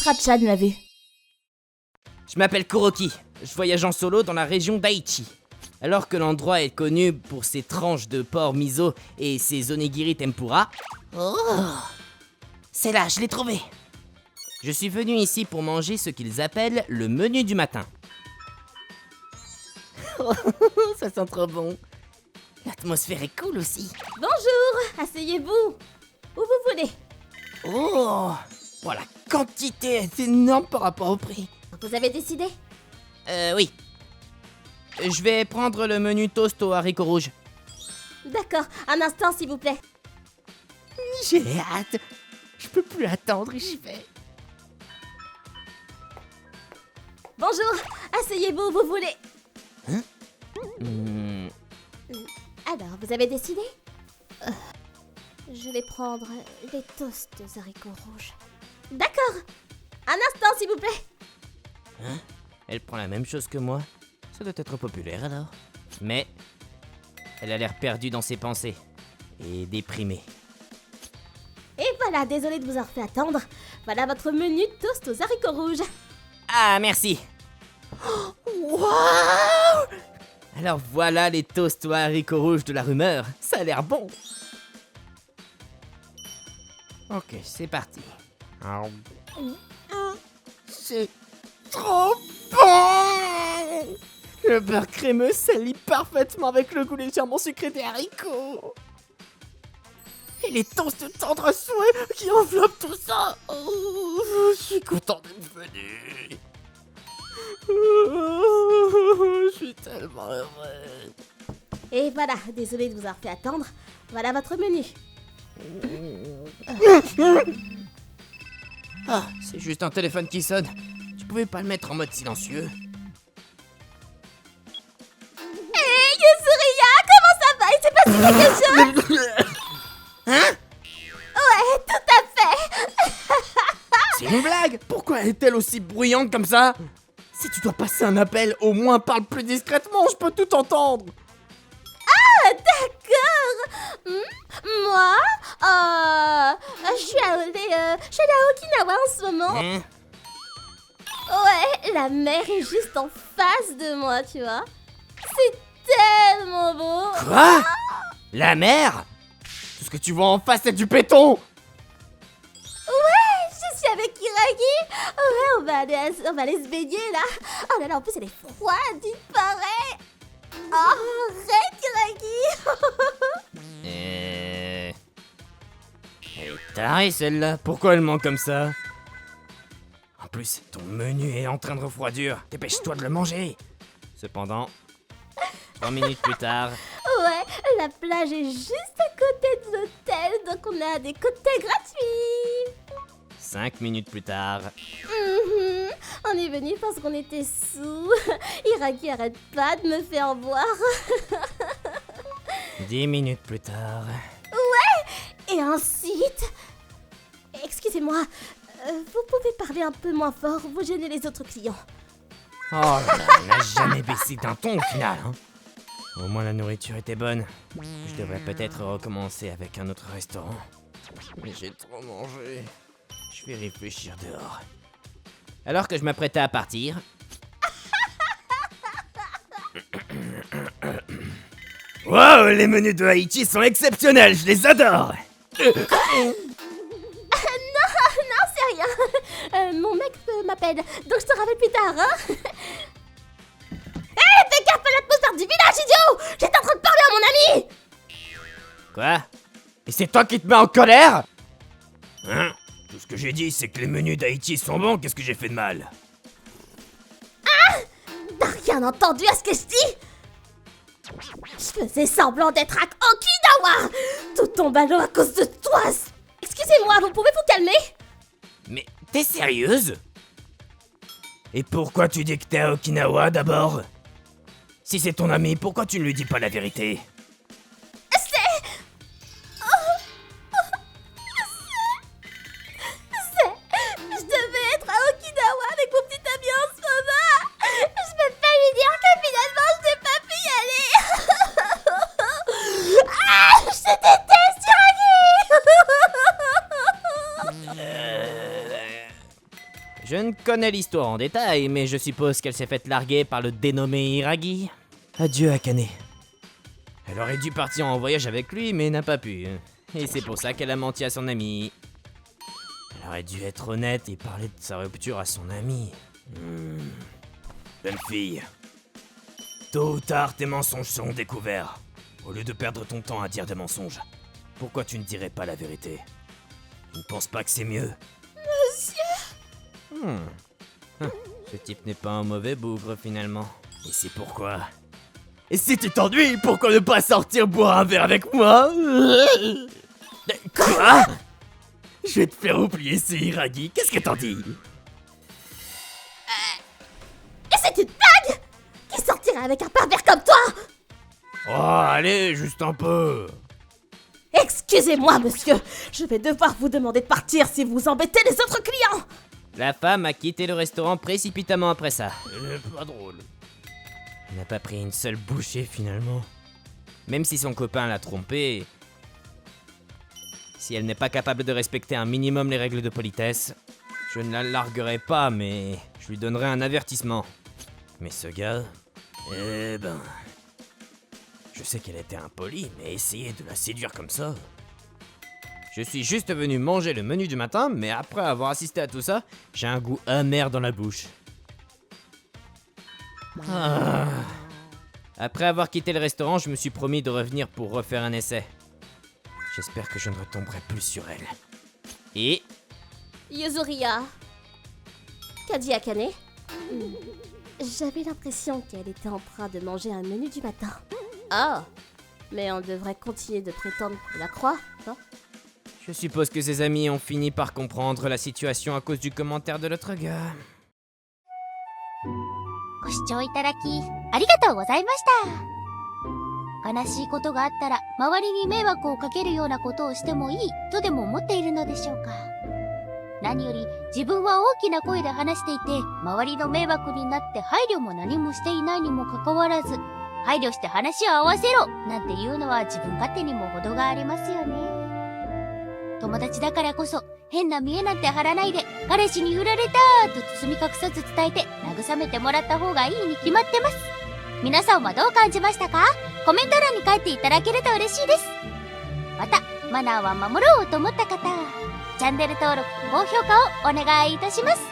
Rachan l'a vu. Je m'appelle Kuroki, je voyage en solo dans la région d'Aichi. Alors que l'endroit est connu pour ses tranches de porc miso et ses onigiri tempura... Oh, c'est là, je l'ai trouvé. Je suis venu ici pour manger ce qu'ils appellent le menu du matin. Ça sent trop bon. L'atmosphère est cool aussi. Bonjour, asseyez-vous. Où vous voulez. Oh, la quantité est énorme par rapport au prix. Vous avez décidé? Oui. Je vais prendre le menu toast aux haricots rouges. D'accord, un instant s'il vous plaît. J'ai hâte. Je peux plus attendre, j'y vais. Bonjour, asseyez-vous où vous voulez. Hein? Alors, vous avez décidé? Je vais prendre les toasts aux haricots rouges. D'accord, un instant s'il vous plaît. Hein? Elle prend la même chose que moi. Ça doit être populaire alors. Mais elle a l'air perdue dans ses pensées et déprimée. Et voilà, désolé de vous avoir fait attendre. Voilà votre menu toast aux haricots rouges. Ah, merci. Waouh! Alors voilà les toasts aux haricots rouges de la rumeur. Ça a l'air bon. Ok, c'est parti. C'est trop bon! Le beurre crémeux s'allie parfaitement avec le goût légèrement sucré des haricots. Et les toasts tendres à souhait qui enveloppent tout ça. Oh, je suis content d'être venu. Je suis tellement heureux. Et voilà, désolé de vous avoir fait attendre. Voilà votre menu. Ah, c'est juste un téléphone qui sonne. Tu pouvais pas le mettre en mode silencieux? Hey, Yuzuriya, comment ça va? Il s'est passé quelque chose? Hein? Ouais, tout à fait. C'est une blague? Pourquoi est-elle aussi bruyante comme ça? Si tu dois passer un appel, au moins parle plus discrètement, je peux tout entendre. Ah, d'accord. Moi, je suis allée à Okinawa en ce moment. Hein? Ouais, la mer est juste en face de moi, tu vois. C'est tellement beau. Quoi? La mer? Tout ce que tu vois en face, c'est du béton. Ouais, je suis avec Hiragi. Ouais, on va aller se baigner là. Oh là là, en plus elle est froide, il paraît. Oh, arrête Hiragi. Elle est tarée celle-là. Pourquoi elle ment comme ça? En plus, ton menu est en train de refroidir. Dépêche-toi de le manger. Cependant, 3 minutes plus tard... Ouais, la plage est juste à côté de l'hôtel, donc on a des cocktails gratuits. 5 minutes plus tard... On est venu parce qu'on était sous. Hiragi arrête pas de me faire boire. 10 minutes plus tard... Et ensuite... Excusez-moi, vous pouvez parler un peu moins fort, vous gênez les autres clients. Oh là là, elle n'a jamais baissé d'un ton au final, hein. Au moins la nourriture était bonne. Je devrais peut-être recommencer avec un autre restaurant. Mais j'ai trop mangé. Je vais réfléchir dehors. Alors que je m'apprêtais à partir... Wow, les menus de Haïti sont exceptionnels, je les adore. Non, c'est rien. Mon mec m'appelle, donc je te rappelle plus tard, hein. Hé, fais gaffe à l'atmosphère du village, idiot. J'étais en train de parler à mon ami. Quoi? Et c'est toi qui te mets en colère? Hein? Tout ce que j'ai dit, c'est que les menus d'Haïti sont bons, qu'est-ce que j'ai fait de mal? T'as rien entendu à ce que je dis? Je faisais semblant d'être à Okinawa. Tout tombe à l'eau à cause de toi. Excusez-moi, vous pouvez vous calmer? Mais t'es sérieuse? Et pourquoi tu dis que t'es à Okinawa d'abord? Si c'est ton ami, pourquoi tu ne lui dis pas la vérité? Je devais être à Okinawa avec mon petit ami en ce moment. Je peux pas lui dire que finalement je n'ai pas pu y aller. Ah, je te déteste, Hiragi. Je ne connais l'histoire en détail, mais je suppose qu'elle s'est faite larguer par le dénommé Hiragi. Adieu Akane. Elle aurait dû partir en voyage avec lui, mais n'a pas pu. Et c'est pour ça qu'elle a menti à son ami. Elle aurait dû être honnête et parler de sa rupture à son ami. Bonne fille. Tôt ou tard, tes mensonges seront découverts. Au lieu de perdre ton temps à dire des mensonges, pourquoi tu ne dirais pas la vérité? Tu ne penses pas que c'est mieux? Monsieur... Ce type n'est pas un mauvais bougre finalement. Et c'est pourquoi... Et si tu t'ennuies, pourquoi ne pas sortir boire un verre avec moi? Quoi? Je vais te faire oublier ce Hiragi, qu'est-ce que t'en dis? Et c'est une blague? Qui sortirait avec un pervers comme toi? Oh, allez, juste un peu. Excusez-moi, monsieur. Je vais devoir vous demander de partir si vous embêtez les autres clients. La femme a quitté le restaurant précipitamment après ça. Pas drôle. Elle n'a pas pris une seule bouchée finalement. Même si son copain l'a trompée, si elle n'est pas capable de respecter un minimum les règles de politesse, je ne la larguerai pas, mais je lui donnerai un avertissement. Mais ce gars, eh ben... Je sais qu'elle était impolie, mais essayer de la séduire comme ça... Je suis juste venu manger le menu du matin, mais après avoir assisté à tout ça, j'ai un goût amer dans la bouche. Après avoir quitté le restaurant, je me suis promis de revenir pour refaire un essai. J'espère que je ne retomberai plus sur elle. Et... Yuzuriya. Qu'a dit Akane? J'avais l'impression qu'elle était en train de manger un menu du matin. Ah, mais on devrait continuer de prétendre qu'on la croit, non? Je suppose que ses amis ont fini par comprendre la situation à cause du commentaire de l'autre gars. ご視聴いただきありがとうございました。悲しいことがあったら周りに迷惑をかけるようなことをしてもいいとでも思っているのでしょうか。何より自分は大きな声で話していて周りの迷惑になって配慮も何もしていないにもかかわらず配慮して話を合わせろなんていうのは自分勝手にも程がありますよね。友達だからこそ変な見栄なんて張らないで彼氏に振られたと包み隠さず伝えて慰めてもらった方がいいに決まってます。皆さんはどう感じましたか？コメント欄に書いていただけると嬉しいです。またマナーは守ろうと思った方、チャンネル登録高評価をお願いいたします。